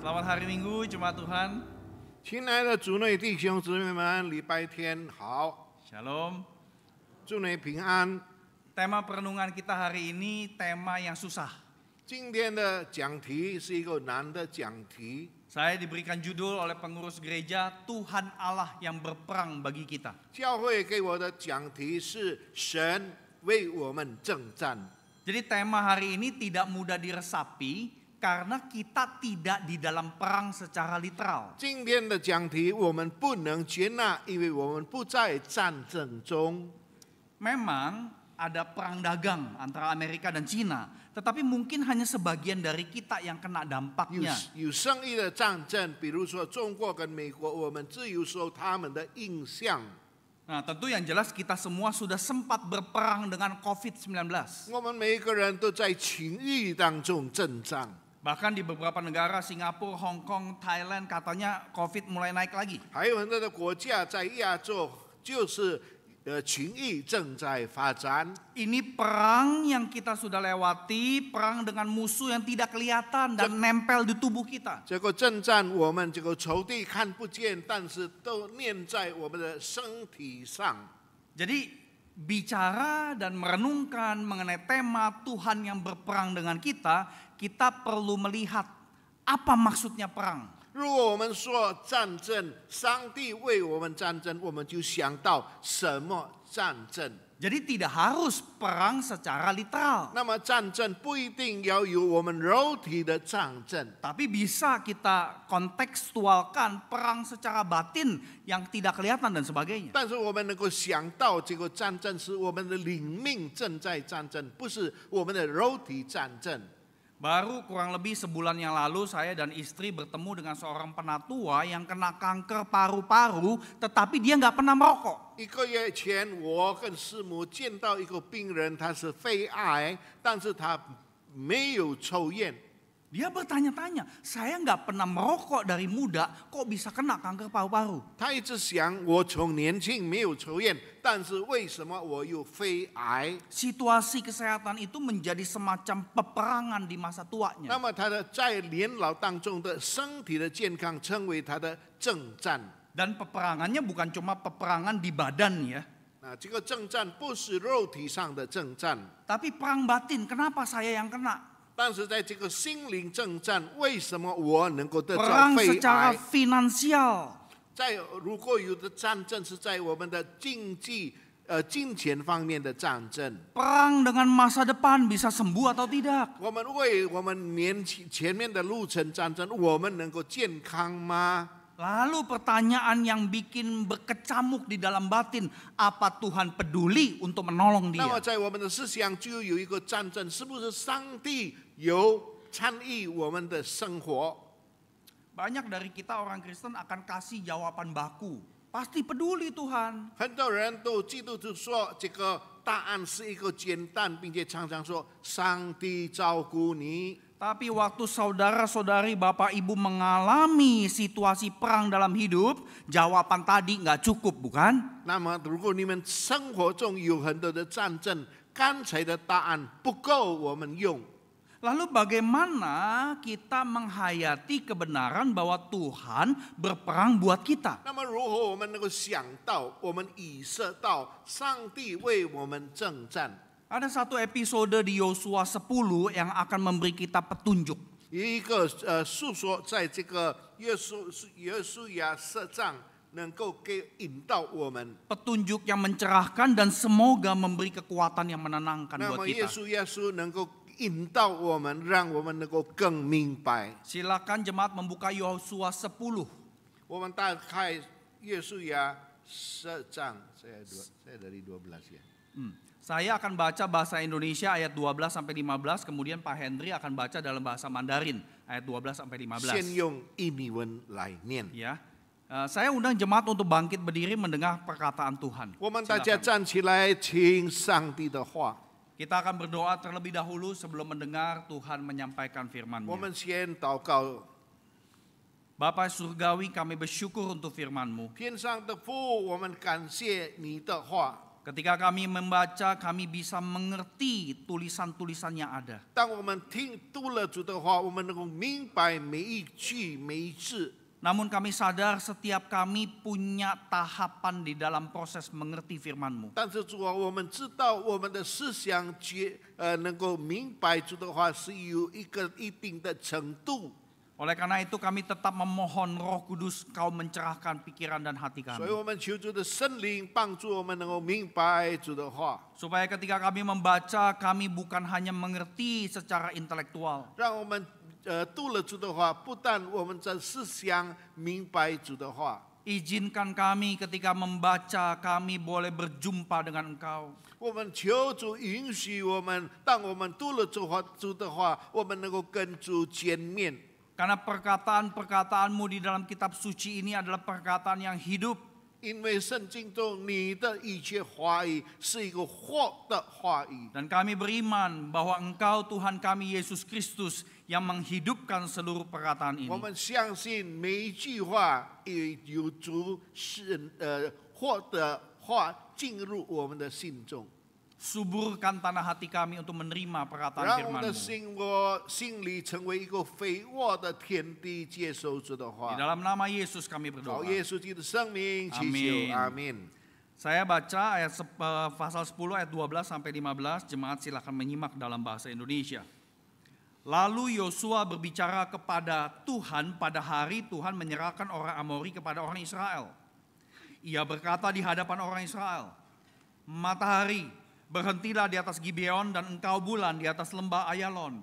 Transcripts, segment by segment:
Selamat hari Minggu, Jemaat Tuhan. 亲爱的主内弟兄姊妹们，礼拜天好， Shalom. 祝你平安。 Tema perenungan kita hari ini tema yang susah. 今天的讲题是一个难的讲题， Saya diberikan judul oleh pengurus gereja, Tuhan Allah yang berperang bagi kita. 教会给我的讲题是神为我们征战。 Jadi tema hari ini tidak mudah diresapi karena kita tidak di dalam perang secara literal. 今天的讲题我们不能接纳，因为我们不在战争中。 Memang ada perang dagang antara Amerika dan Cina, tetapi mungkin hanya sebagian dari kita yang kena 有 dampaknya. 有生意的战争，比如说中国跟美国，我们只有受他们的影响。 Nah, tentu yang jelas kita semua sudah sempat berperang dengan COVID-19. 我们每一个人都在情欲当中征战。 Bahkan di beberapa negara, Singapura, Hong Kong, Thailand, katanya COVID mulai naik lagi. 还有很多的国家在亚洲，就是情欲正在发展。 Ini perang yang kita sudah lewati, perang dengan musuh yang tidak kelihatan dan nempel di tubuh kita. 这个征战，我们这个仇敌看不见，但是都念在我们的身体上。 Jadi bicara dan merenungkan mengenai tema Tuhan yang berperang dengan kita, kita perlu melihat apa maksudnya perang. 如果我们说战争，上帝为我们战争，我们就想到什么战争？ Jadi tidak harus perang secara literal. 那么战争不一定要有我们肉体的战争， Tapi bisa kita kontekstualkan perang secara batin yang tidak kelihatan dan sebagainya. 但是我们能够想到这个战争是我们的灵命正在战争，不是我们的肉体战争。 Baru kurang lebih sebulan yang lalu saya dan istri bertemu dengan seorang penatua yang kena kanker paru-paru, tetapi dia nggak pernah merokok. 1个月前，我跟师母见到一个病人，他是肺癌，但是他没有抽烟。 Dia bertanya-tanya, saya nggak pernah merokok dari muda, kok bisa kena kanker paru-paru? 他一直想，我从年轻没有抽烟，但是为什么我有肺癌？ Situasi kesehatan itu menjadi semacam peperangan di masa 那 tuanya. 么他的在年老当中的身体的健康，成为他的征战。 Dan peperangannya bukan cuma peperangan di badan ya, 这个征战不是肉体上的征战， tapi perang batin. Kenapa saya yang kena? 但是在这个心灵征战，为什么我能够得着 Perang 肺 secara 癌？ finansial. 如果有的战争是在我们的经济、金钱方面的战争， Perang dengan masa depan bisa sembuh atau tidak. 我们为我们前面的路程战争，我们能够健康吗？ Lalu pertanyaan yang bikin berkecamuk di dalam batin, apa Tuhan peduli untuk menolong 那么 dia? 在我们的思想就有一个战争，是不是上帝有参与我们的生活？ Banyak dari kita orang Kristen akan kasih jawaban baku. Pasti peduli Tuhan. 很多人都基督徒说这个答案是一个简单，并且常常说上帝照顾你。 Tapi waktu saudara-saudari, bapak ibu mengalami situasi perang dalam hidup, jawaban tadi nggak cukup, bukan? 那么，如果你们生活中有很多的战争，刚才的答案不够我们用。 Lalu bagaimana kita menghayati kebenaran bahwa Tuhan berperang buat kita? 那么，如何我们能够想到，我们意识到上帝为我们征战？ Ada satu episode di Yosua 10 yang akan memberi kita petunjuk. 有一个述说，在这个约书亚设章能够给引导我们。 Petunjuk yang mencerahkan dan semoga memberi kekuatan yang menenangkan 那 buat 么，耶 kita. 稣能够引导我们，让我们能够更明白。 Silakan jemaat membuka Yosua 10. 我们打开约书亚设章，saya dari 12 ya. Saya akan baca bahasa Indonesia ayat 12 sampai 15, kemudian Pak Henry akan baca dalam bahasa Mandarin ayat 12 sampai 15. 先用印尼文来念。 Ya. Saya undang jemaat untuk bangkit berdiri mendengar perkataan Tuhan. 我们大家 Silakan. 站起来，听上帝的话。 Kita akan berdoa terlebih dahulu sebelum mendengar Tuhan menyampaikan 我 firman-Nya. 们先祷告。 Bapa Surgawi, kami bersyukur untuk firman-Mu. 天上的父，我们感谢你的话。Ketika kami membaca, kami bisa mengerti tulisan-tulisan yang ada. 当我们读了主的话，我们能够明白每一句每一字。 Namun kami sadar setiap kami punya tahapan di dalam proses mengerti firman-Mu. 但是主啊，我们知道我们的思想能够明白主的话是有一个一定的程度。 Oleh karena itu kami tetap memohon Roh Kudus Kau mencerahkan pikiran dan hati 所 kami. 以我们求主的圣灵帮助我们能够明白主的话， Supaya ketika kami membaca, kami bukan hanya mengerti secara intelektual. 让我们读了主的话，不但我们在思想明白主的话， Izinkan kami ketika membaca, kami boleh berjumpa dengan Engkau. 我们求主允许我们，当我们读了主的话，我们能够跟主见面。 Karena perkataan-perkataan-Mu di dalam kitab suci ini adalah perkataan yang hidup. 因为圣经中你的一切话语是一个活的话语， Dan kami beriman bahwa Engkau Tuhan kami Yesus Kristus yang menghidupkan seluruh perkataan 我 ini. 们相信每一句话也有主活的话进入我们的心中， Suburkan tanah hati kami untuk menerima perkataan 让我们的 firman-Mu. 心里成为一个肥沃的田地，接受主的 Di 话。 dalam nama Yesus kami 靠 berdoa. 耶稣基督的生命祈 Amin. 求，阿门。 Saya baca pasal 10 ayat 12 sampai 15, jemaat silakan menyimak dalam bahasa Indonesia. Lalu Yosua berbicara kepada Tuhan pada hari Tuhan menyerahkan orang Amori kepada orang Israel. Ia berkata di hadapan orang Israel, "Matahari, berhentilah di atas Gibeon dan engkau bulan di atas lembah Ayalon."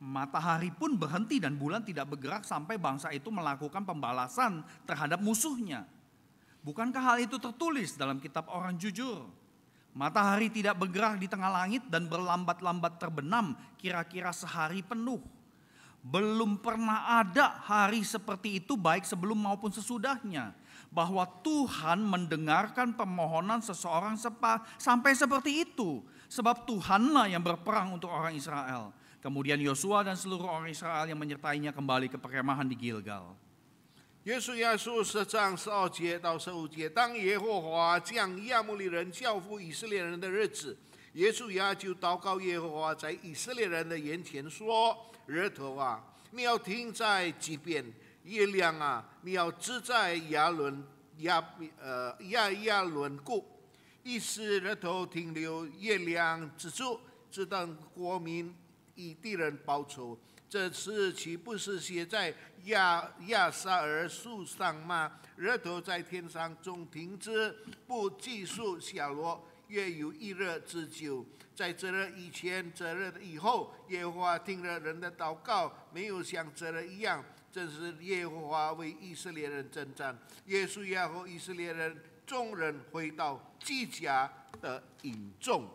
Matahari pun berhenti dan bulan tidak bergerak sampai bangsa itu melakukan pembalasan terhadap musuhnya. Bukankah hal itu tertulis dalam kitab orang jujur? Matahari tidak bergerak di tengah langit dan berlambat-lambat terbenam kira-kira sehari penuh. Belum pernah ada hari seperti itu baik sebelum maupun sesudahnya. Bahwa Tuhan mendengarkan permohonan seseorang sampai seperti itu. Sebab Tuhanlah yang berperang untuk orang Israel. Kemudian Yosua dan seluruh orang Israel yang menyertainya kembali ke perkemahan di Gilgal. 约书亚书10章12节到15节，当耶和华将亚摩利人交付以色列人的日子，约书亚就祷告耶和华，在以色列人的眼前说：“日头啊，你要停在极边；月亮啊，你要支在亚伦谷。于是日头停留，月亮止住，只等国民以敌人报仇。这事岂不是写在亚撒尔树上吗？日头在天上中停止，不计数下落，月有一日之久。在这日以前，这日以后，耶和华听了人的祷告，没有像这日一样。这是耶和华为以色列人征战。约书亚和以色列人众人回到基甲的营中。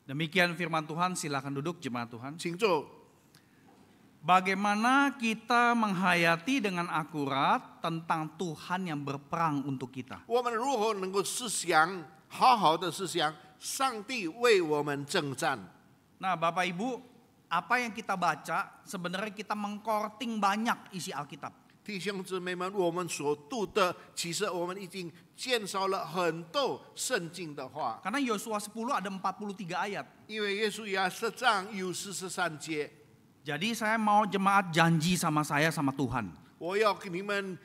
Demikian firman Tuhan, silakan duduk jemaat Tuhan. 请坐。 Bagaimana kita menghayati dengan akurat tentang Tuhan yang berperang untuk kita? 我们如何能够思想，好好的思想，上帝为我们征战？ Nah, Bapak Ibu, apa yang kita baca sebenarnya kita mengkorting banyak isi Alkitab. 弟兄姊妹们，我们所读的，其实我们已经减少了很多圣经的话， Karena Yosua 10 ada 43 ayat. 因为约书亚10章有43节。 Jadi saya mau jemaat janji sama saya sama Tuhan. 我要跟你们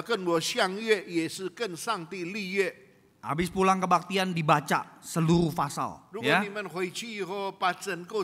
跟我相约，也是跟上帝立约。 Habis pulang kebaktian dibaca seluruh pasal. 如果 Ya. 你们回去以后，把整个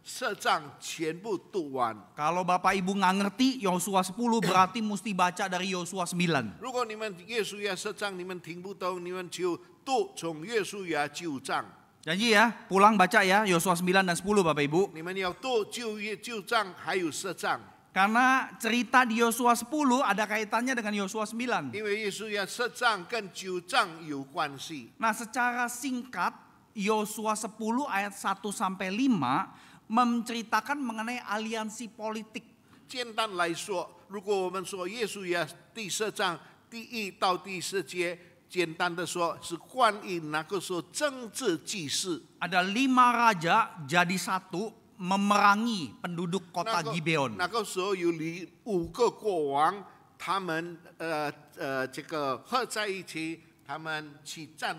10章全部读完。 Kalau Bapak Ibu nggak ngerti Yosua 10 berarti mesti baca dari Yosua 9. 如果你们约书亚10章你们听不懂，你们就读从约书亚9章。 Janji ya, pulang baca ya Yosua 9 dan 10 Bapak Ibu. 你们要读9章还有10章， Karena cerita di Yosua 10 ada kaitannya dengan Yosua 9. 因为约书亚10章跟9章有关系。 Nah, secara singkat Yosua 10 ayat 1 sampai 5 menceritakan mengenai aliansi politik. 简单来说，如果我们说约书亚第10章第1到第10节，简单的说是关于那个时候政治局势。 Ada 5 raja jadi satu memerangi penduduk kota Gibeon. 那个时候有5个国王，他们这个合在一起，他们去战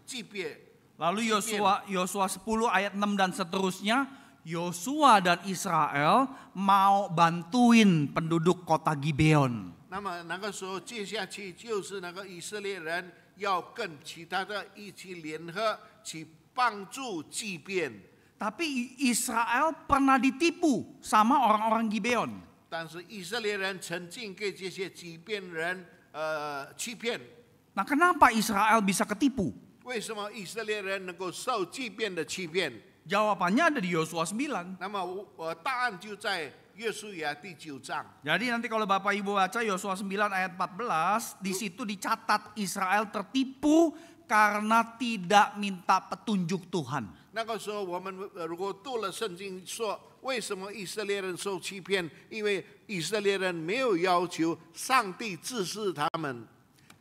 祭便。 Lalu Yosua 10 ayat 6 dan seterusnya, Yosua dan Israel mau bantuin penduduk kota Gibeon. 那么那个时候接下去就是那个以色列人要跟其他的一起联合去帮助祭便。 Tapi Israel pernah ditipu sama orang-orang Gibeon. 但是以色列人曾经给这些祭便人欺骗。 Nah, kenapa Israel bisa ketipu? 为什么以色列人能够受祭便的欺骗？ Jawabannya ada di Yosua 9. 那么答案就在约书亚第9章。 Jadi nanti kalau Bapak Ibu baca Yosua 9 ayat 14, di situ dicatat Israel tertipu karena tidak minta petunjuk Tuhan. 那个时候我们如果读了圣经说，为什么以色列人受欺骗？因为以色列人没有要求上帝指示他们。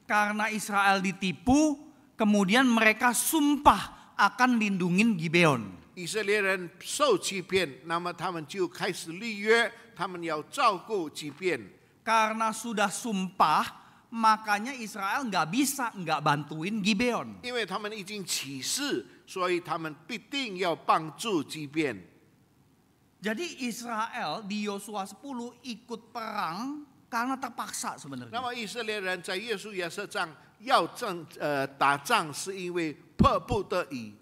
Karena Israel ditipu, kemudian mereka sumpah akan lindungin Gibeon. 以色列人受欺骗，那么他们就开始立约，他们要照顾祭便。 Karena sudah sumpah, makanya Israel nggak bisa nggak bantuin Gibeon. 因为他们已经起誓，所以他们必定要帮助祭便。 Jadi Israel di Yosua 10 ikut perang karena terpaksa 那 sebenarnya. 么以色列人在约书亚上要打仗，是因为迫不得已。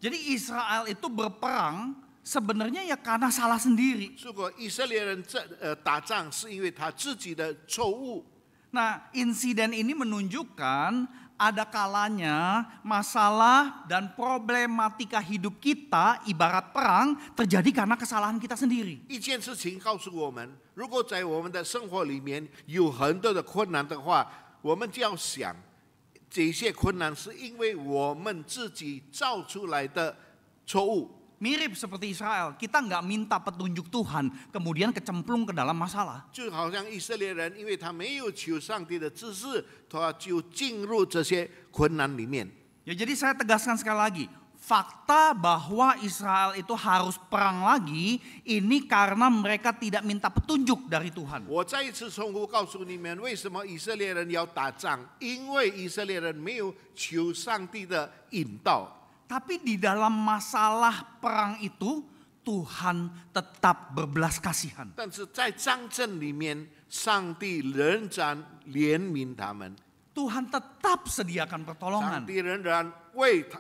Jadi Israel itu berperang sebenarnya ya karena salah sendiri. 如果以色列人打仗，是因为他自己的错误。 Nah, insiden ini menunjukkan ada kalanya masalah dan problematika hidup kita ibarat perang terjadi karena kesalahan kita sendiri. 一件事情告诉我们，如果在我们的生活里面有很多的困难的话，我们就要想，这些困难是因为我们自己造出来的错误。 Mirip seperti Israel, kita nggak minta petunjuk Tuhan, kemudian kecemplung ke dalam masalah. 就好像以色列人，因为他没有求上帝的指示，他就进入这些困难里面。 Ya, jadi saya tegaskan sekali lagi, fakta bahwa Israel itu harus perang lagi, ini karena mereka tidak minta petunjuk dari Tuhan. 我再一次重复告诉你们，为什么以色列人要打仗？因为以色列人没有求上帝的引导。 Tapi di dalam masalah perang itu, Tuhan tetap berbelas kasihan. 但是在战争里面，上帝仍然怜悯他们， Tuhan tetap sediakan 上 pertolongan. 帝仍然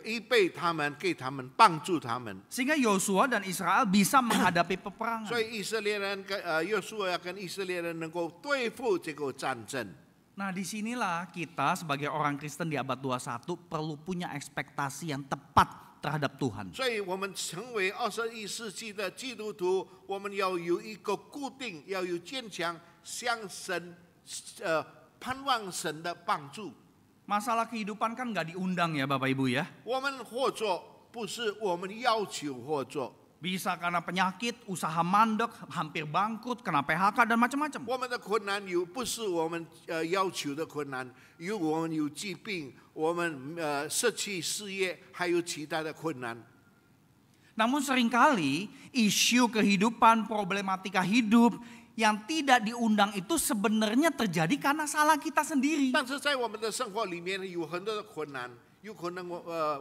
预备他们，给他们帮助他们。 Sehingga Yosua dan Israel bisa menghadapi peperangan. 所以以色列人约书亚跟以色列人能够对付这个战争。 Nah, disinilah kita sebagai orang Kristen di abad 21 perlu punya ekspektasi yang tepat terhadap Tuhan. 所以我们成为21世纪的基督徒，我们要有一个固定，要有坚强，向神盼望神的帮助。 Masalah kehidupan kan nggak diundang ya Bapak Ibu ya. 我们或做不是我们要求或做， Bisa karena penyakit, usaha mandek, hampir bangkrut, kena PHK dan macam-macam. 我们的困难不是我们要求的困难，我们有疾病，我们失去事业，还有其他的困难。 Namun seringkali isu kehidupan, problematika hidup yang tidak diundang itu sebenarnya terjadi karena salah kita sendiri. 但是在我们的生活里面有很多的困难，有可能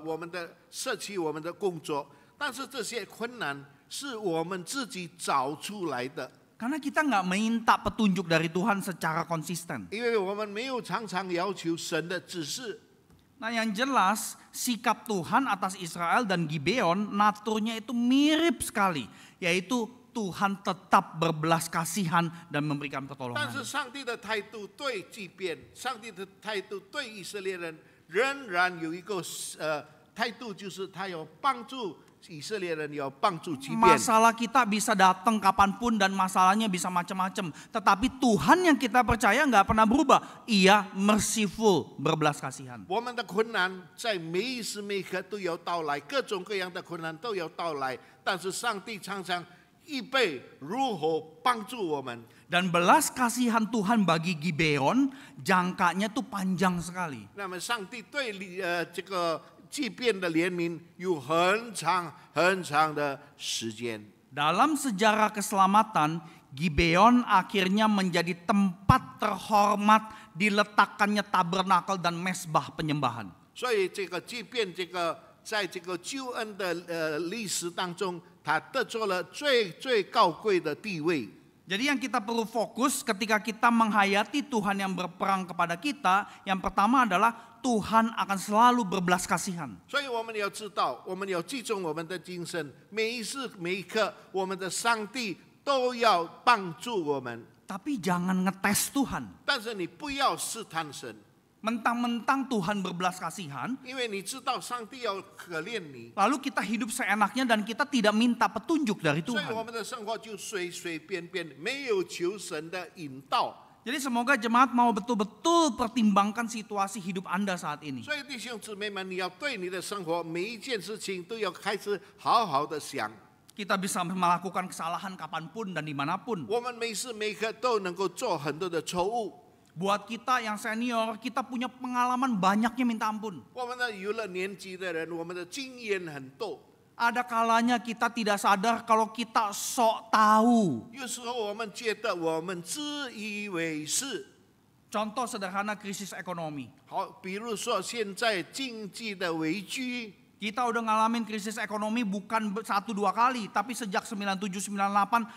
我们的失去我们的工作。 但是这些困难是我们自己找出来的， Karena kita nggak minta petunjuk dari Tuhan secara konsisten. 因为我们没有常常要求神的指示。 Nah, yang jelas sikap Tuhan atas Israel dan Gibeon naturnya itu mirip sekali, yaitu Tuhan tetap berbelas kasihan dan memberikan 但是 pertolongan. 上帝的态度对祭便，上帝的态度对以色列人仍然有一个态度，就是他要帮助以色列人，要帮助祭便。 Masalah kita bisa datang kapanpun dan masalahnya bisa macam-macam. Tetapi Tuhan yang kita percaya nggak pernah berubah. Ia merciful, berbelas kasihan. 我们的困难在每一时每刻都要到来，各种各样的困难都要到来，但是上帝常常预备如何帮助我们。 Dan belas kasihan Tuhan bagi Gibeon jangkanya tuh panjang sekali. 那么上帝对这个祭便的怜悯有很长很长的时间。 Dalam sejarah keselamatan, Gibeon akhirnya menjadi tempat terhormat diletakkannya tabernakel dan mesbah penyembahan. 所以这个即便这个在这个救恩的历史当中，他得着了最高贵的地位。 Jadi yang kita perlu fokus ketika kita menghayati Tuhan yang berperang kepada kita, yang pertama adalah Tuhan akan selalu berbelas kasihan. 所以我们要知道，我们要集中我们的精神，每一时每一刻，我们的上帝都要帮助我们。 Tapi jangan ngetes Tuhan. 但是你不要试探神， Mentang-mentang Tuhan berbelas kasihan, 因为你知道上帝要可怜你， lalu kita hidup seenaknya dan kita tidak minta petunjuk dari 所以我 Tuhan. 们的生活就随随便便，没有求神的引导。 Jadi semoga jemaat mau betul-betul pertimbangkan situasi hidup Anda saat ini. 所以弟兄姊妹们，你要对你的生活每一件事情都要开始好好的想。 Kita bisa melakukan kesalahan kapanpun dan dimanapun. 我们每时每刻都能够做很多的错误。 Buat kita yang senior, kita punya pengalaman banyaknya minta ampun. 我们的有了年纪的人，我们的经验很多。 Ada kalanya kita tidak sadar kalau kita sok tahu. 有时候我们觉得我们自以为是。 Contoh sederhana krisis ekonomi. 好，比如说现在经济的危机， Kita udah ngalamin krisis ekonomi bukan 1-2 kali, tapi sejak 97-98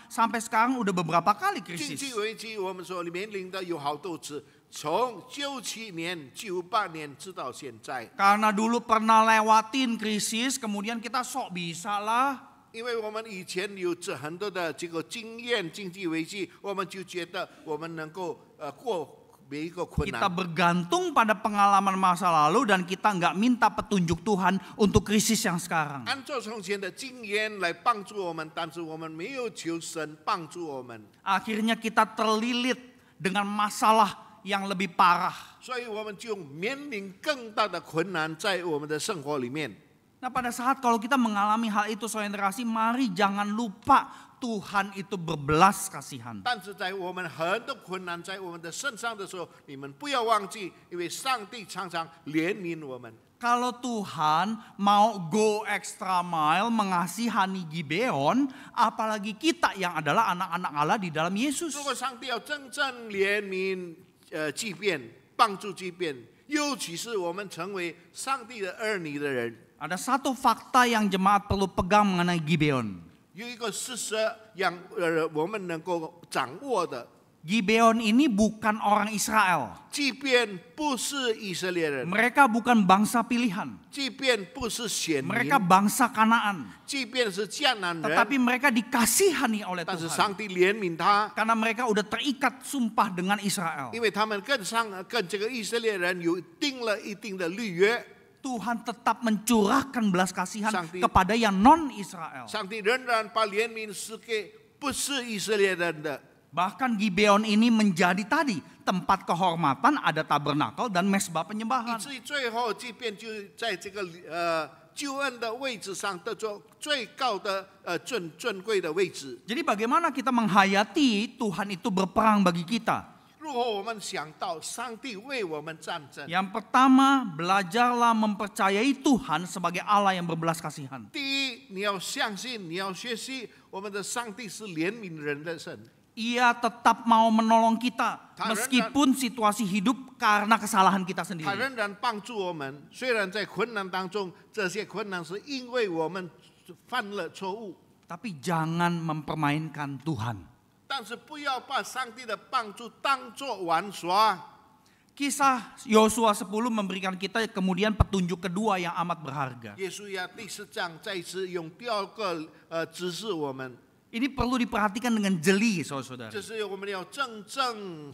sampai sekarang udah beberapa kali 经 krisis. 济危机我们所面临的有好多次，从97年、98年直到现在。 Karena dulu pernah lewatin krisis, kemudian kita sok bisa lah. 因为我们以前有着很多的这个经验，经济危机，我们就觉得我们能够过每一个困 Kita 难。 bergantung pada pengalaman masa lalu dan kita nggak minta petunjuk Tuhan untuk krisis yang sekarang. 按照从前的经验来帮助我们，但是我们没有求神帮助我们， Akhirnya kita terlilit dengan masalah yang lebih parah. 所以我们就面临更大的困难在我们的生活里面。 Nah pada saat kalau kita mengalami hal itu saudara-saudara, mari jangan lupa Tuhan itu berbelas kasihan. 但是在我们很多困难在我们的身上的时候，你们不要忘记，因为上帝常常怜悯我们。 Kalau Tuhan mau go extra mile mengasihani Gibeon, apalagi kita yang adalah anak-anak Allah di dalam Yesus. 如果上帝要真正怜悯即便帮助即便，尤其是我们成为上帝的儿女的人， Ada satu fakta yang jemaat perlu pegang mengenai Gibeon. 有一个事实让我们能够掌握的， Gibeon ini bukan orang Israel. 即便不是以色列人， Mereka bukan bangsa pilihan. 即便不是选民， Mereka bangsa Kanaan. 即便是迦南人， Tetapi mereka dikasihani oleh 但是 Tuhan. 上帝怜悯他， Karena mereka udah terikat sumpah dengan Israel. 因为他们跟这个以色列人有定了一定的律约。 Tuhan tetap mencurahkan belas kasihan Sangti- kepada yang non-Israel. 上帝仍然把怜悯赐给不是以色列人的。 Bahkan Gibeon ini menjadi tadi tempat kehormatan, ada tabernakel dan mesbah 以 penyembahan. 至于最后，即便就在这个救恩的位置上得着最高的尊贵的位置。 Jadi bagaimana kita menghayati Tuhan itu berperang bagi kita? 如果我们想到上帝为我们战争， Yang pertama, belajarlah mempercayai Tuhan sebagai Allah yang berbelas kasihan. 第一，你要相信，你要学习，我们的上帝是怜悯人的神。 Ia tetap mau menolong kita Karena- meskipun situasi hidup karena kesalahan kita 他 sendiri. 仍然帮助我们，虽然在困难当中，这些困难是因为我们犯了错误， Tapi jangan mempermainkan Tuhan. 但是不要把上帝的帮助当作玩耍。 Kisah Yosua 10 memberikan kita kemudian petunjuk kedua yang amat berharga. 耶稣呀第10章再次用第二个指示我们， Ini perlu diperhatikan dengan jeli, saudara-saudara. 这是我们要真正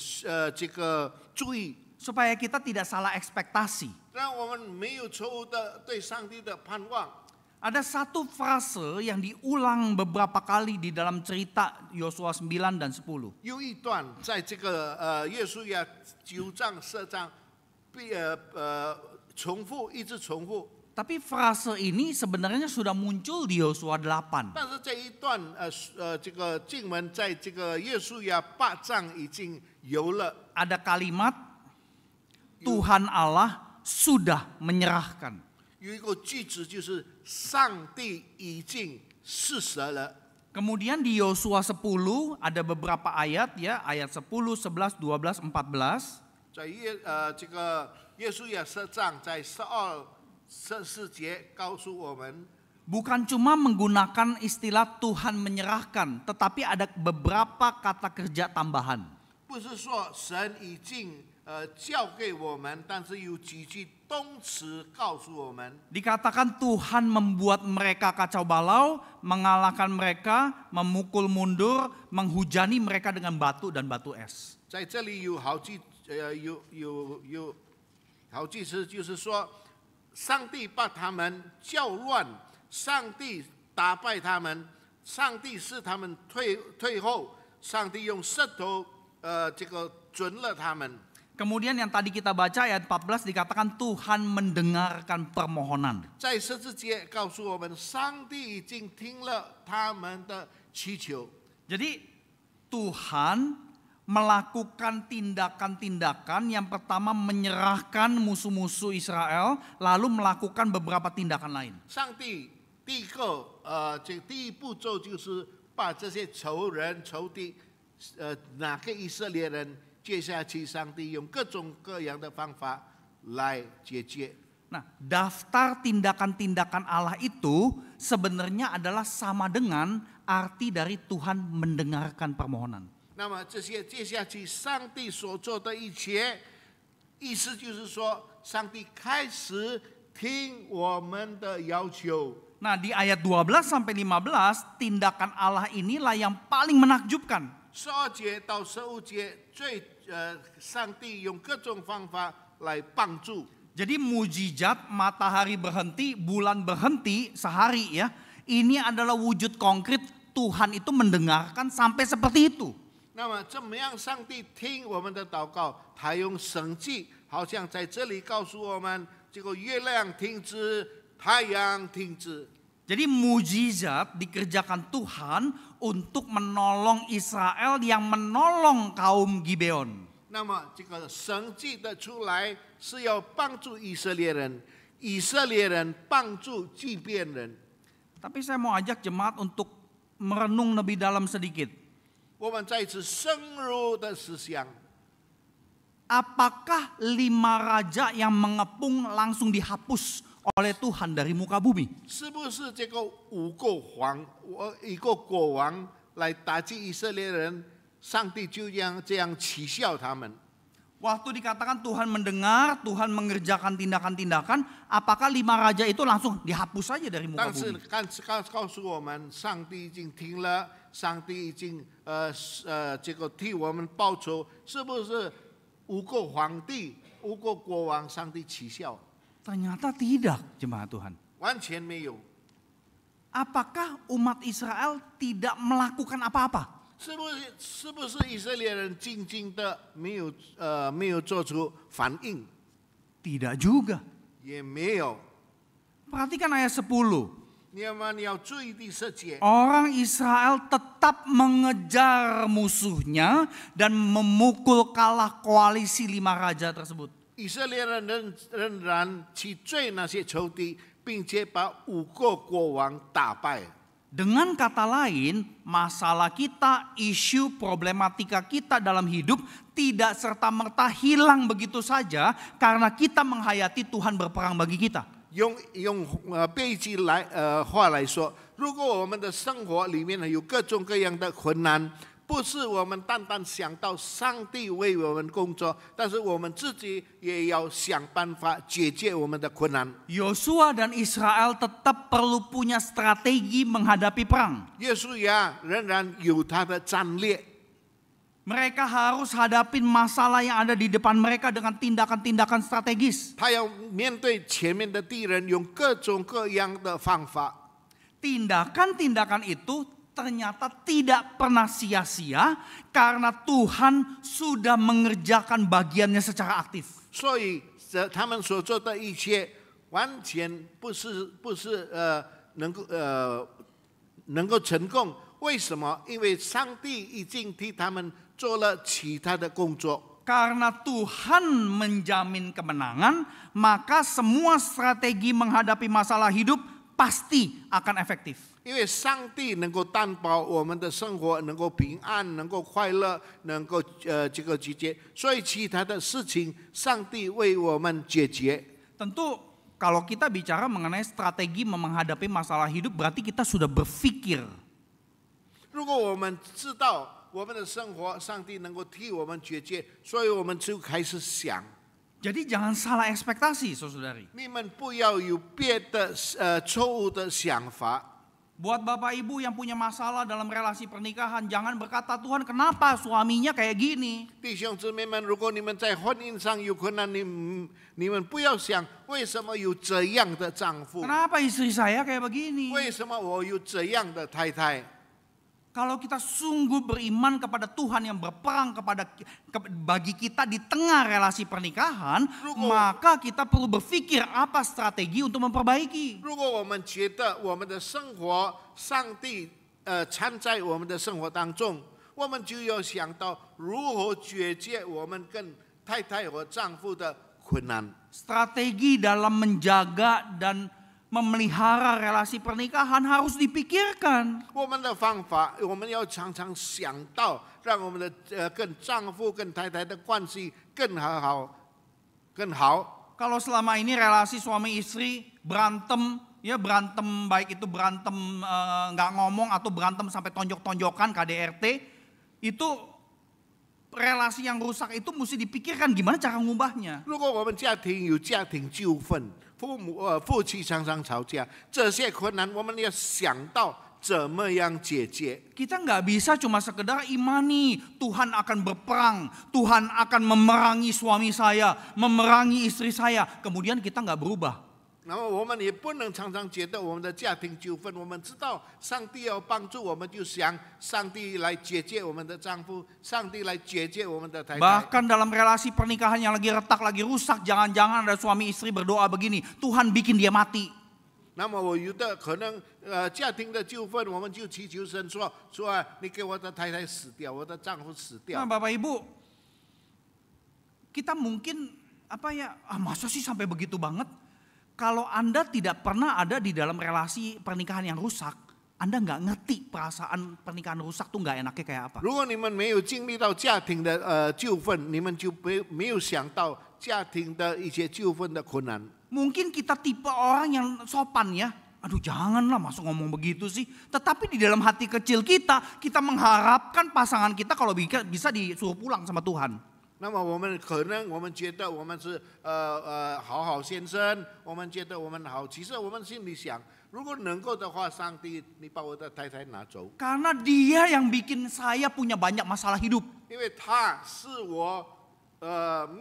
这个注意， Supaya kita tidak salah ekspektasi. 让我们没有错误的对上帝的盼望。 Ada satu frase yang diulang beberapa kali di dalam cerita Yosua 9 dan 10. 有一段在这个耶稣呀9章10章重复，一直重复。 Tapi frase ini sebenarnya sudah muncul di Yosua 8. 但是这一段这个经文在这个耶稣呀8章已经有了。 Ada kalimat Tuhan Allah sudah menyerahkan. 有一个句子就是上帝已经施舍了。Kemudian di Yosua 10 ada beberapa ayat ya, ayat 10, 11, 12, 14. 这个约书亚设帐在12、14节告诉我们， Bukan cuma menggunakan istilah Tuhan menyerahkan, tetapi ada beberapa kata kerja tambahan. 不是说神已经交给我们，但是有几句动词告诉我们。 Dikatakan Tuhan membuat mereka kacau balau, mengalahkan mereka, memukul mundur, menghujani mereka dengan batu dan batu es. 在这里有好几次，就是说，上帝把他们搅乱，上帝打败他们，上帝使他们退后，上帝用舌头这个准了他们。 Kemudian yang tadi kita baca ayat 14 dikatakan Tuhan mendengarkan permohonan. 在14节告诉我们，上帝已经听了他们的祈求。 Jadi Tuhan melakukan tindakan-tindakan, yang pertama menyerahkan musuh-musuh Israel, lalu melakukan beberapa tindakan lain. 上帝第一步骤就是把这些仇人仇敌拿给以色列人，接下去上帝用各种各样的方法来解决。 Nah, daftar tindakan-tindakan Allah itu sebenarnya adalah sama dengan arti dari Tuhan mendengarkan permohonan. 那么这些接下去上帝所做的一切，意思就是说，上帝开始听我们的要求。 Nah, di ayat 12 sampai 15 tindakan Allah inilah yang paling menakjubkan. 12节到15节，上帝用各种方法来帮助。 Jadi mujizat matahari berhenti, bulan berhenti sehari ya. Ini adalah wujud konkret Tuhan itu mendengarkan sampai seperti itu. 那么怎么样上帝听我们的祷告？他用神迹，好像在这里告诉我们，这个月亮停止，太阳停止。 Jadi mujizat dikerjakan Tuhan untuk menolong Israel yang menolong kaum Gibeon. 那么这个神迹的出来是要帮助以色列人，以色列人帮助基遍人。 Tapi saya mau ajak jemaat untuk merenung lebih dalam sedikit. 我们再次深入的思想， Apakah 5 raja yang mengepung langsung dihapus oleh Tuhan dari muka bumi? 是不是这个一个国王来打击以色列人，上帝就这样取笑他们？ Waktu dikatakan Tuhan mendengar, Tuhan mengerjakan tindakan-tindakan, apakah 5 raja itu langsung dihapus saja dari muka 但是 bumi? 告诉我们，上帝已经听了，上帝已经这个替我们报仇，是不是5个皇帝、5个国王，上帝取笑？ Ternyata tidak, jemaat Tuhan. 完全没有。 Apakah umat Israel tidak melakukan apa-apa? 是不是以色列人静静的没有做出反应？ Tidak juga. 也没有。 Perhatikan ayat 10. 你要注意第10节。 Orang Israel tetap mengejar musuhnya dan memukul kalah koalisi 5 raja tersebut. 以色列人仍然去追那些仇敌，并且把5个国王打败。 Dengan kata lain, masalah kita, isu, problematika kita dalam hidup tidak serta-merta hilang begitu saja karena kita menghayati Tuhan berperang bagi kita. 用悲剧话来说，如果我们的生活里面有各种各样的困难，不是我们单单想到上帝为我们工作，但是我们自己也要想办法解决我们的困难。 Yosua dan Israel tetap perlu punya strategi menghadapi perang. 约书亚仍然有他的战略， Mereka harus hadapin masalah yang ada di depan mereka dengan tindakan-tindakan strategis. 他要面对前面的敌人，用各种各样的方法。 Tindakan-tindakan itu ternyata tidak pernah sia-sia karena Tuhan sudah mengerjakan bagiannya secara aktif. 所以他们所做的一切，完全不是能够成功。为什么？因为上帝已经替他们做了其他的工作。 Karena Tuhan menjamin kemenangan, maka semua strategi menghadapi masalah hidup pasti akan efektif. 因为上帝能够担保我们的生活能够平安，能够快乐，能够这个解决，所以其他的事情上帝为我们解决。 Tentu kalau kita bicara mengenai strategi menghadapi masalah hidup, berarti kita sudah berpikir. 如果我们知道我们的生活上帝能够替我们解决，所以我们就开始想。 Jadi jangan salah ekspektasi, saudari. 你们不要有别的错误的想法。 Buat bapak ibu yang punya masalah dalam relasi pernikahan, jangan berkata, Tuhan kenapa suaminya kayak gini. 弟兄姊妹们，如果你们在婚姻上有困难，你们不要想为什么有这样的丈夫， Kenapa istri saya kayak begini? 为什么我有这样的太太。 Kalau kita sungguh beriman kepada Tuhan yang berperang bagi kita di tengah relasi pernikahan, maka kita perlu berpikir apa strategi untuk memperbaiki. 如果我们觉得我们的生活上帝掺在我们的生活当中，我们就要想到如何解决我们跟太太和丈夫的困难。 Strategi dalam menjaga dan memelihara relasi pernikahan harus dipikirkan. 我们的方法，我们要常常想到，让我们的跟丈夫、跟太太的关系更好。 Kalau selama ini relasi suami istri berantem, ya berantem baik itu berantem nggak ngomong atau berantem sampai tonjok-tonjokan KDRT, itu relasi yang rusak itu mesti dipikirkan gimana cara ngubahnya. 如果我们家庭有家庭纠纷，夫妻常常吵架，这些困难我们要想到怎么样解决。 Kita nggak bisa cuma sekedar imani Tuhan akan berperang, Tuhan akan memerangi suami saya, memerangi istri saya, kemudian kita nggak berubah. 然后我们也不能常常觉得我们的家庭纠纷，我们知道上帝要帮助我们，就想上帝来解决我们的丈夫，上帝来解决我们的太太。 Bahkan dalam relasi pernikahan yang lagi retak, lagi rusak, jangan-jangan ada suami istri berdoa begini, Tuhan bikin dia mati. 那么我有的可能家庭的纠纷，我们就祈求神说你给我的太太死掉，我的丈夫死掉。 Nah, Bapak Ibu, kita mungkin masa sih sampai begitu banget? Kalau Anda tidak pernah ada di dalam relasi pernikahan yang rusak, Anda nggak ngerti perasaan pernikahan rusak tuh nggak enaknya kayak apa. 如果你们没有经历到家庭的纠纷，你们就没有想到家庭的一些纠纷的困难。 Mungkin kita tipe orang yang sopan ya. Aduh janganlah masuk ngomong begitu sih. Tetapi di dalam hati kecil kita mengharapkan pasangan kita kalau bisa disuruh pulang sama Tuhan. 那么我们可能我们觉得我们是好先生，我们觉得我们好，其实我们心里想，如果能够的话，上帝你把我的太太拿走。 Karena dia yang bikin saya punya banyak masalah hidup. 因为他是我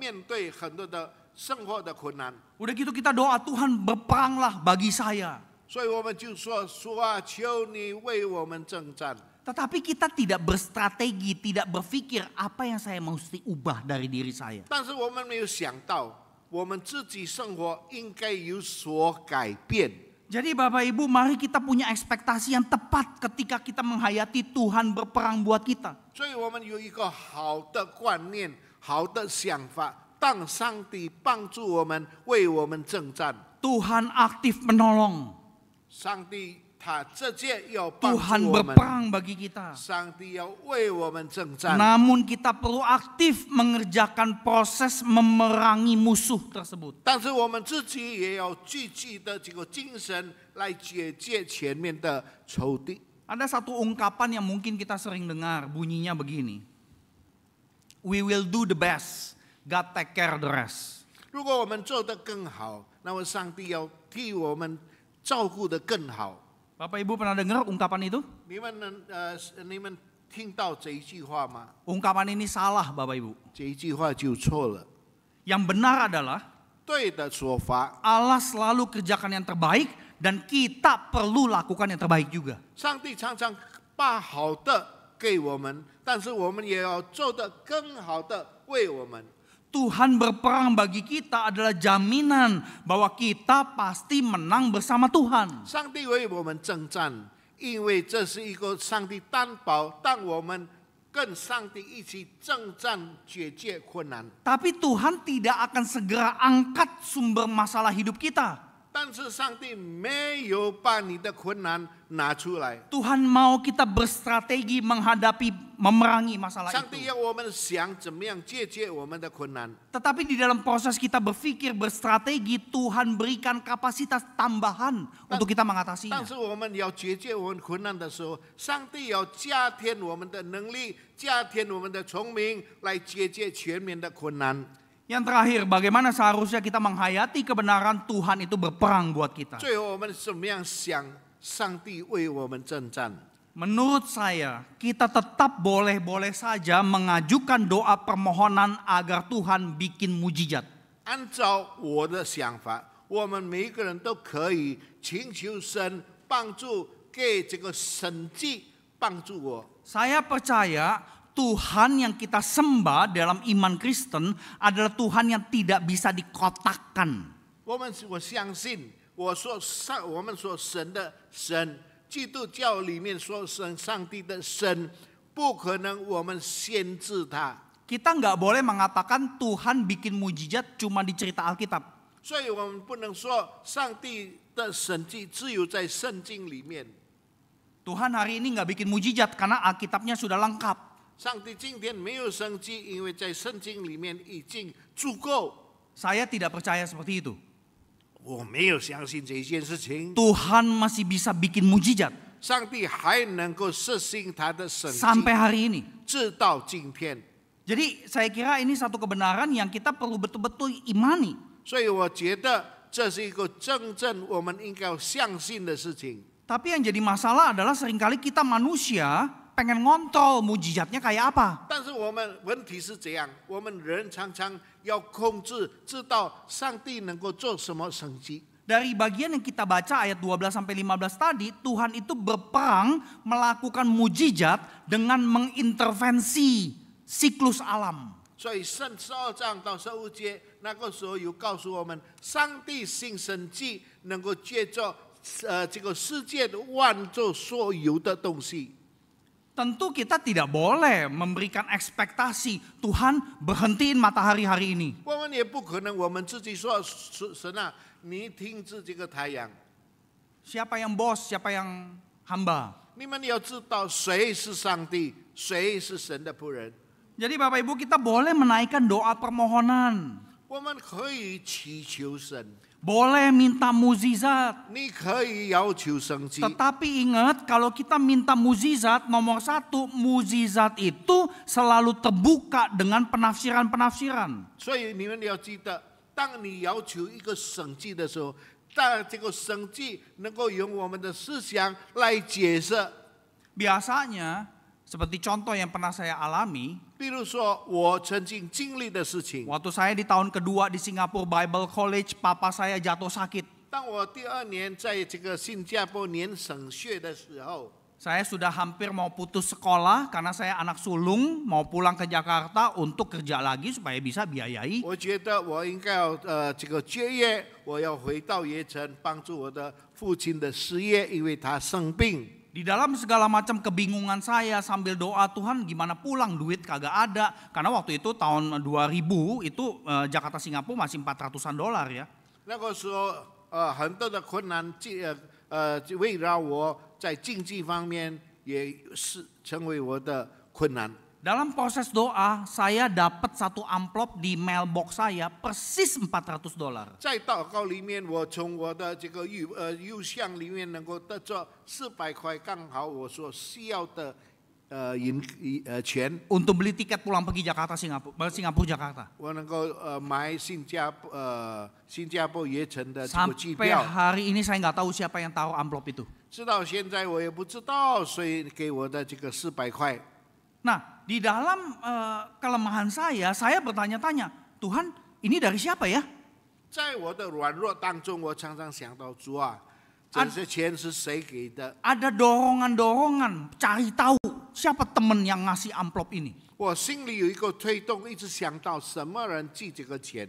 面对很多的生活的困难。 Udah gitu kita doa Tuhan berperanglah bagi saya. 所以我们就说啊，求你为我们征战。 Tetapi kita tidak berstrategi, tidak berpikir apa yang saya mesti ubah dari diri saya. 但是我们没有想到，我们自己生活应该有所改变。 Jadi Bapak Ibu, mari kita punya ekspektasi yang tepat ketika kita menghayati Tuhan berperang buat kita. 所以我们有一个好的观念、好的想法，当上帝帮助我们，为我们征战。 Tuhan aktif menolong. 上帝他直接要帮助 Tuhan 我们， berperang bagi kita. 上帝要为我们征战。 Namun kita perlu aktif mengerjakan proses memerangi musuh tersebut. 但是我们自己也要积极的这个精神来解决前面的仇敌。 Ada satu ungkapan yang mungkin kita sering dengar, bunyinya begini. We will do the best, God take care the rest. 如果我们做得更好，那么上帝要替我们照顾得更好。 Bapak Ibu pernah dengar ungkapan itu? 你们听到这一句话吗？ Ungkapan ini salah Bapak Ibu. 这一句话就错了。 Yang benar adalah 对的说法， Allah selalu kerjakan yang terbaik dan kita perlu lakukan yang terbaik juga. 上帝常常把好的给我们，但是我们也要做得更好的为我们。 Tuhan berperang bagi kita adalah jaminan bahwa kita pasti menang bersama Tuhan. 上帝为我们征战，因为这是一个上帝担保，当我们跟上帝一起征战解决困难。 Tapi Tuhan tidak akan segera angkat sumber masalah hidup kita. 但是上帝没有把你的困难拿出来。 Tuhan mau kita berstrategi menghadapi, memerangi masalah 上帝 itu. 要我们想怎么样解决我们的困难。 Tetapi di dalam proses kita berpikir, berstrategi, Tuhan berikan kapasitas tambahan untuk kita 但 mengatasinya. 是我们要解决我们困难的时候，上帝要加添我们的能力，加添我们的聪明，来解决全面的困难。 Yang terakhir, bagaimana seharusnya kita menghayati kebenaran Tuhan itu berperang buat kita. 最后我们怎么样想上帝为我们征战？ Menurut saya, kita tetap boleh-boleh saja mengajukan doa permohonan agar Tuhan bikin mujizat. 按照我的想法，我们每一个人都可以请求神帮助，给这个神迹帮助我。 Saya percaya Tuhan yang kita sembah dalam iman Kristen adalah Tuhan yang tidak bisa dikotakkan. 我相信，我们说神的神，基督教里面说上帝的神，不可能我们限制他。 Kita nggak boleh mengatakan Tuhan bikin mujizat cuma di cerita Alkitab. 所以我们不能说上帝的神迹只有在圣经里面。 Tuhan hari ini nggak bikin mujizat karena Alkitabnya sudah lengkap. 上帝今天没有神迹，因为在圣经里面已经足够。 Saya tidak percaya seperti itu. 我没有相信这件事情。 Tuhan masih bisa bikin mujizat 上帝还能够实行他的神迹， sampai hari ini. 直到今天。 Jadi saya kira ini satu kebenaran yang kita perlu betul-betul imani. 所以我觉得这是一个真正我们应该要相信的事情。 Tapi yang jadi masalah adalah seringkali kita manusia pengen ngontrol mujizatnya kayak apa. 但是我们问题是这样，我们人常常要控制，知道上帝能够做什么神迹。 Dari bagian yang kita baca ayat 12 sampai 15 tadi, Tuhan itu berperang melakukan mujizat dengan mengintervensi siklus alam. 所以12章到15节那个时候有告诉我们，上帝行神迹能够借着这个世界的万做所有的东西。 Tentu kita tidak boleh memberikan ekspektasi Tuhan berhentiin matahari hari ini. 我们也不可能我们自己说神啊，你停止这个太阳。 Siapa yang bos, siapa yang hamba. 你们要知道谁是上帝，谁是神的仆人。 Jadi Bapak Ibu kita boleh menaikkan doa permohonan. 我们可以祈求神， Boleh minta mukjizat. 你可以要求神迹。 Tetapi ingat kalau kita minta mukjizat, nomor satu mukjizat itu selalu terbuka dengan penafsiran-penafsiran. 所以你们要记得，当你要求一个神迹的时候，当这个神迹能够用我们的思想来解释。 Biasanya seperti contoh yang pernah saya alami, 比如说我曾经经历的事情， waktu saya di tahun kedua di Singapore Bible College, papa saya jatuh sakit. 当我第2年在这个新加坡念神学的时候， Saya sudah hampir mau putus sekolah karena saya anak sulung, mau pulang ke Jakarta untuk kerja lagi supaya bisa biayai. 我觉得我应该要这个结业，我要回到盐城帮助我的父亲的事业，因为他生病。 Di dalam segala macam kebingungan saya sambil doa, Tuhan gimana pulang, duit kagak ada. Karena waktu itu tahun 2000 itu Jakarta Singapura masih $400 ya. 那个时候很多的困难围绕我，在经济方面也是成为我的困难。 Dalam proses doa, saya dapat satu amplop di mailbox saya persis $400. 在祷告里面，我从我的这个邮箱里面能够得着400块，刚好我所需要的钱。 Untuk beli tiket pulang pergi Jakarta Singapura Jakarta. 我能够买新加坡盐城的这个机 Sampai 票。 hari ini saya nggak tahu siapa yang taruh amplop itu. 直到现在我也不知道谁给我的这个400块。 Nah, di dalam kelemahan saya bertanya-tanya, Tuhan ini dari siapa ya? 在我的软弱当中，我常常想到主啊，这些钱是谁给的？ Ada dorongan-dorongan cari tahu siapa temen yang ngasih amplop ini. 我心里有一个推动，一直想到什么人寄这个钱，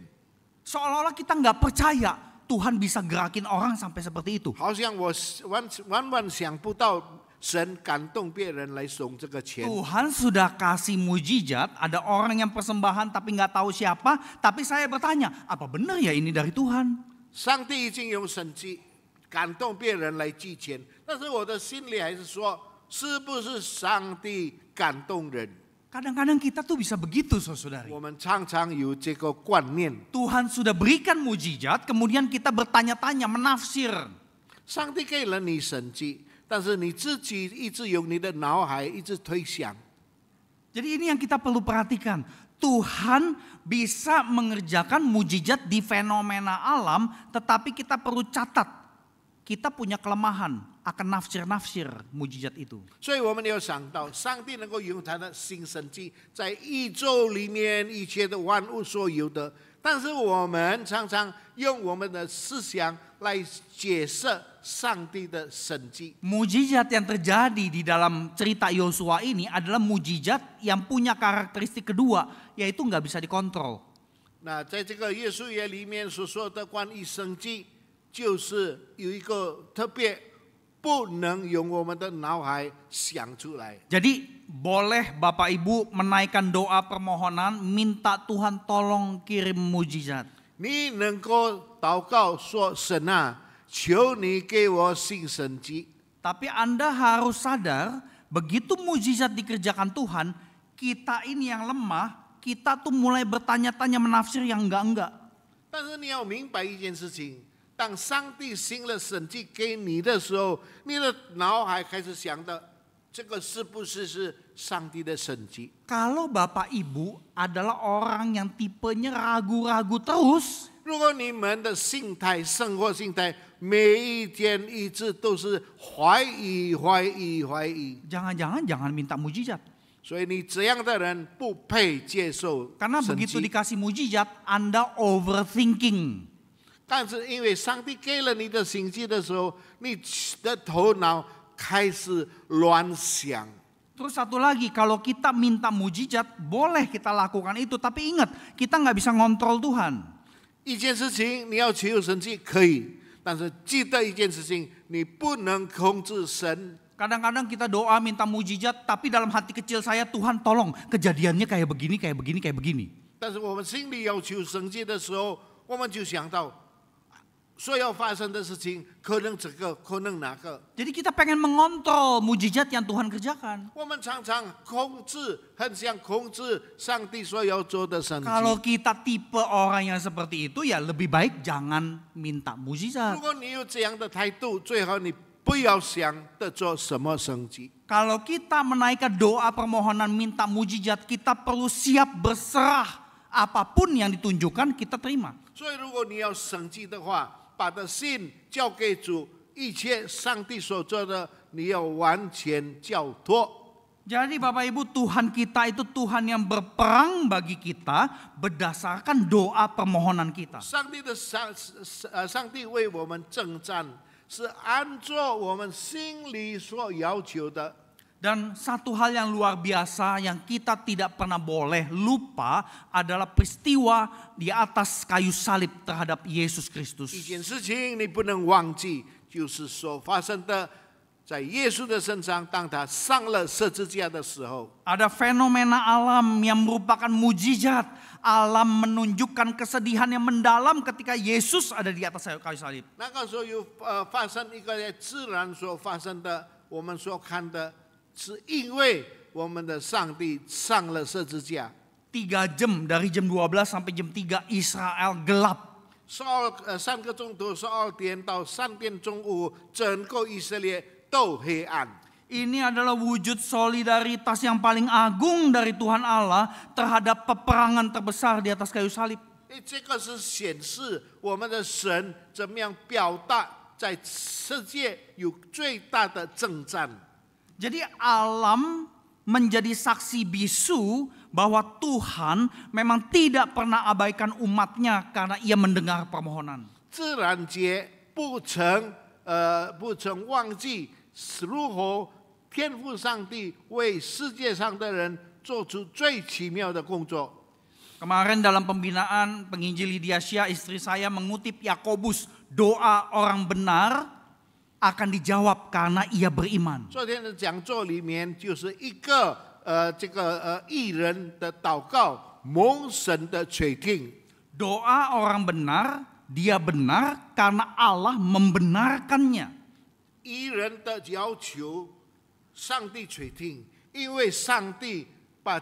Seolah-olah kita nggak percaya Tuhan bisa gerakin orang sampai seperti itu. 好像我万万想不到神感动别人来送这个钱。 Tuhan sudah kasih mujizat, ada orang yang persembahan tapi nggak tahu siapa. Tapi saya bertanya, apa benar ya ini dari Tuhan? 上帝已经用神迹感动别人来寄钱，但是我的心里还是说，是不是上帝感动人？ Kadang-kadang kita tuh bisa begitu, saudari. 我们常常有这个观念， Tuhan sudah berikan mujizat, kemudian kita bertanya-tanya, menafsir. 上帝给了你神迹，但是你自己一直用你的脑海一直推想。 Jadi ini yang kita perlu perhatikan. Tuhan bisa mengerjakan mujizat di fenomena alam, tetapi kita perlu catat. Kita punya kelemahan akan nafsir-nafsir mujizat itu. 所以我们要想到，上帝能够用他的新神迹，在宇宙里面一切的万物所有的，但是我们常常用我们的思想来解释上帝的神迹。 Mujizat yang terjadi di dalam cerita Yosua ini adalah mujizat yang punya karakteristik kedua, yaitu nggak bisa dikontrol. 那在这个约书亚里面所说的关于神迹，就是有一个特别不能用我们的脑海想出来。 Jadi boleh Bapak Ibu menaikkan doa permohonan, minta Tuhan tolong kirim mujizat. 你能够祷告说：“神啊，求你给我新神迹。” Tapi Anda harus sadar, begitu mujizat dikerjakan Tuhan, kita ini yang lemah, kita tuh mulai bertanya-tanya menafsir yang enggak-enggak. 但是你要明白一件事情，当上帝行了神迹给你的时候，你的脑海开始想的，这个是不是上帝的神迹？ Kalau Bapak Ibu adalah orang yang tipenya ragu-ragu terus, 如果你们的心态、生活心态，每一天一直都是怀疑、怀疑、怀疑， jangan-jangan jangan minta mujizat. 所以你这样的人不配接受 Karena 神 begitu 迹。 dikasih mujizat, Anda overthinking. 但是因为上帝给了你的神迹的时候，你的头脑开始乱想。 Terus satu lagi, kalau kita minta mujizat, boleh kita lakukan itu. Tapi ingat, kita nggak bisa ngontrol Tuhan. 一件事情你要求神迹可以，但是记得一件事情，你不能控制神。 Kadang-kadang kita doa minta mujizat, tapi dalam hati kecil saya, Tuhan tolong kejadiannya kayak begini, kayak begini, kayak begini. 但是我们心里要求神迹的时候，我们就想到所要发生的事情，可能这个，可能那个。 Jadi kita pengen mengontrol mujizat yang Tuhan kerjakan. 我们常常控制，很想控制上帝所要做的神迹。 Kalau kita tipe orang yang seperti itu, ya lebih baik jangan minta 如 mujizat. 果你有这样的态度，最好你不要想得做什么神迹。 Kalau kita menaikkan doa permohonan minta mujizat, kita perlu siap berserah. Apapun yang ditunjukkan kita terima. 所以，如果你要神迹的话，把的心交给主，一切上帝所做的，你要完全交托。 Jadi Bapak Ibu, Tuhan kita itu Tuhan yang berperang bagi kita berdasarkan doa permohonan kita. 上帝为我们征战，是按照我们心里所要求的。 Dan satu hal yang luar biasa yang kita tidak pernah boleh lupa adalah peristiwa di atas kayu salib terhadap Yesus 一 Kristus. 件事情你不能忘记，就是所发生的，在耶稣的身上，当他上了十字架的时候， Ada fenomena alam yang merupakan mujizat. Alam menunjukkan kesedihan yang mendalam ketika Yesus ada di atas kayu salib. 那个时候有发生一个在自然所发生的，我们所看的，是因为我们的上帝上了十字架。 3 jam dari jam 12 sampai jam 3 Israel gelap. 3个钟头，12点到3点中午，整个以色列都黑暗。 Ini adalah wujud solidaritas yang paling agung dari Tuhan Allah terhadap peperangan terbesar di atas kayu salib. 这个是显示我们的神怎么样表达在世界有最大的征战。 Jadi alam menjadi saksi bisu bahwa Tuhan memang tidak pernah abaikan umatnya karena ia mendengar permohonan. 自然界不曾忘记如何天父上帝为世界上的人做出最奇妙的工作。 Kemarin dalam pembinaan penginjil Lydia Syah, istri saya mengutip Yakobus, doa orang benar akan dijawab karena ia beriman. 昨天的讲座里面就是一个义人的祷告蒙神的垂听。 Doa orang benar dia benar karena Allah membenarkannya. 义人的要求，上帝垂听，因为上帝把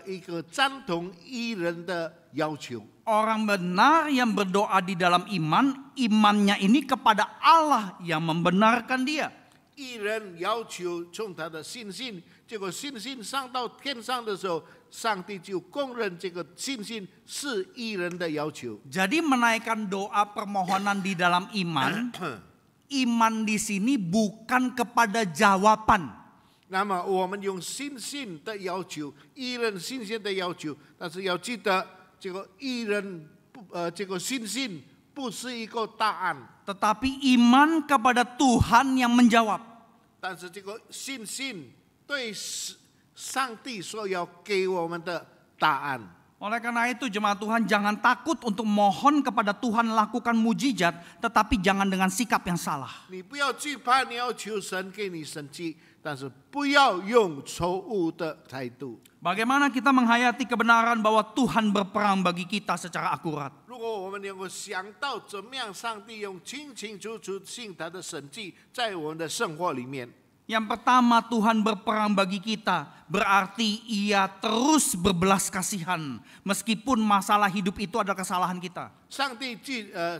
一个赞同义人的要求。 Orang benar yang berdoa di dalam iman, imannya ini kepada Allah yang membenarkan dia. 义人要求从他的信心，结果信心上到天上的时候，上帝就公认这个信心是义人的要求。 Jadi menaikkan doa permohonan di dalam iman, iman di sini bukan kepada jawaban. 那么我们用信心的要求，义人信心的要求，但是要记得，这个义人这个信心不是一个答案， Tetapi iman kepada Tuhan yang menjawab. 但是这个信心对上帝所要给我们的答案。 Oleh karena itu jemaat Tuhan jangan takut untuk mohon kepada Tuhan lakukan mujizat, tetapi jangan dengan sikap yang salah. 你不要惧怕，你要求神给你神迹，但是不要用错误的态度。 Bagaimana kita menghayati kebenaran bahwa Tuhan berperang bagi kita secara akurat? 如果我们能够想到怎么样上帝用清清楚楚信他的神迹在我们的生活里面。 Yang pertama, Tuhan berperang bagi kita, berarti Ia terus berbelas kasihan meskipun masalah hidup itu adalah kesalahan kita. 上帝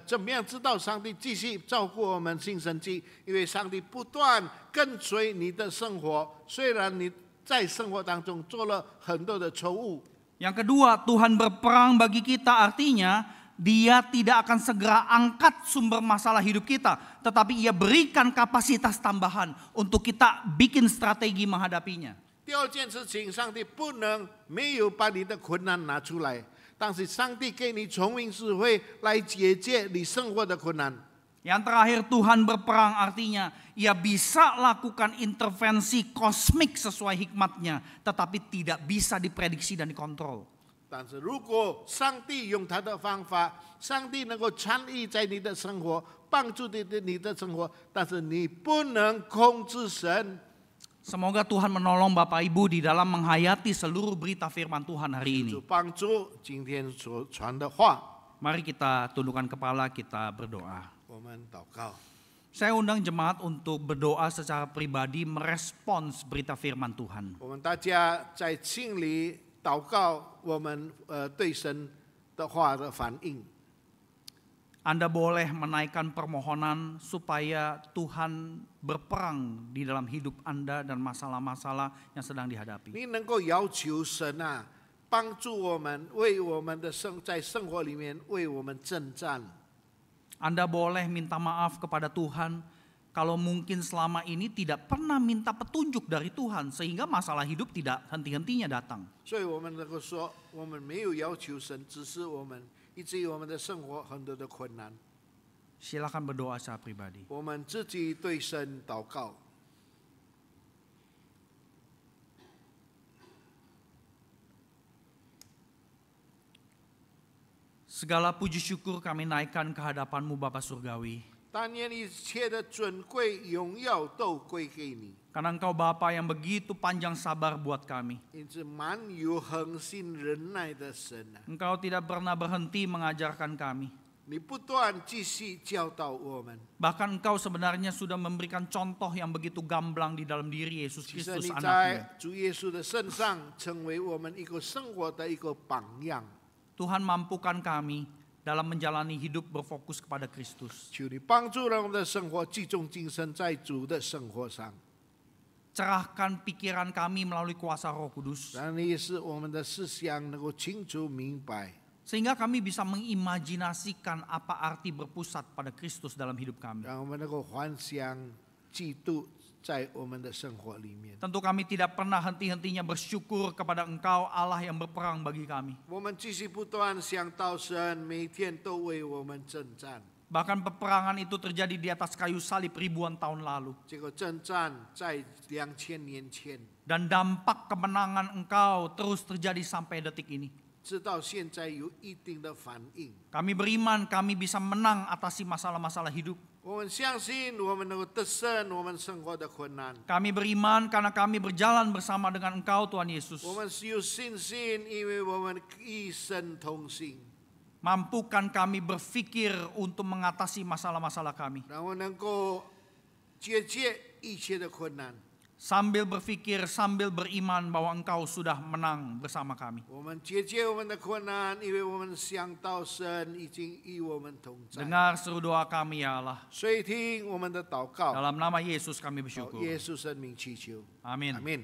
怎么样知道上帝继续照顾我们信神迹？因为上帝不断跟随你的生活，虽然你在生活当中做了很多的错误。 Yang kedua, Tuhan berperang bagi kita artinya Dia tidak akan segera angkat sumber masalah hidup kita, tetapi Ia berikan kapasitas tambahan untuk kita bikin strategi menghadapinya. 第二件事情，上帝不能没有把你的困难拿出来，但是上帝给你聪明智慧来解决你生活的困难。 Yang terakhir, Tuhan berperang artinya Ia bisa lakukan intervensi kosmik sesuai hikmatnya, tetapi tidak bisa diprediksi dan dikontrol. 但是如果上帝用他的方法，上帝能够参与在你的生活，帮助你的生活，但是你不能控制神。 Semoga Tuhan menolong Bapak Ibu di dalam menghayati seluruh berita firman Tuhan hari ini. 就帮助今天所传的话。 Mari kita tundukkan kepala, kita berdoa. 我们祷告。 Saya undang jemaat untuk berdoa secara pribadi merespons berita firman Tuhan. 我们大家在心里祷告，我们对神的话的反应。 Anda boleh menaikkan permohonan supaya Tuhan berperang di dalam hidup Anda dan masalah-masalah yang sedang dihadapi. 你能够要求神啊，帮助我们，为我们的在生活里面为我们征战。 Anda boleh minta maaf kepada Tuhan kalau mungkin selama ini tidak pernah minta petunjuk dari Tuhan sehingga masalah hidup tidak henti-hentinya datang. 所以我们能够说，我们没有要求神，只是我们以至于我们的生活很多的困难。 Silakan berdoa secara pribadi. 我们自己对神祷告。 Segala puji syukur kami naikkan ke hadapan-Mu Bapa Surgawi. 但愿一切的尊贵荣耀都归给你， Karena Engkau Bapa yang begitu panjang sabar buat kami. 因此满有恒心忍耐的神啊， Engkau tidak pernah berhenti mengajarkan kami. 你不断继续教导我们。 Bahkan Engkau sebenarnya sudah memberikan contoh yang begitu gamblang di dalam diri Yesus 其实 Kristus 你 anaknya. 在主耶稣的身上，成为我们一个生活的一个榜样。 Tuhan mampukan kami dalam menjalani hidup berfokus kepada Kristus. 求你帮助让我们的生活集中精神在主的生活上， Cerahkan pikiran kami melalui kuasa Roh Kudus. 让你使我们的思想能够清楚明白， Sehingga kami bisa mengimajinasikan apa arti berpusat pada Kristus dalam hidup kami. 让我们能够幻想基督在我们的生活里面。 Tentu kami tidak pernah henti-hentinya bersyukur kepada Engkau Allah yang berperang bagi kami. 我们继续不断想到神，每天都为我们征战。 Bahkan peperangan itu terjadi di atas kayu salib ribuan tahun lalu. 这个征战在2000年前， Dan dampak kemenangan Engkau terus terjadi sampai detik ini. 直到现在有一定的反应。 Kami beriman kami bisa menang atasi masalah-masalah hidup. 我们相信我们能够得胜我们生活的困难。 Kami beriman karena kami berjalan bersama dengan Engkau Tuhan Yesus. 我们是有信心，因为我们与神同行。Mampukan kami berpikir untuk mengatasi masalah-masalah kami. 让我能够解决一切的困难。 Sambil berpikir, sambil beriman bahwa Engkau sudah menang bersama kami. 我们解决我们的困难，因为我们想到神已经与我们同在。 Dengar seru doa kami ya Allah. 垂听我们的祷告， Dalam nama Yesus kami 靠 bersyukur. 耶稣生命祈求， Amin. 阿门。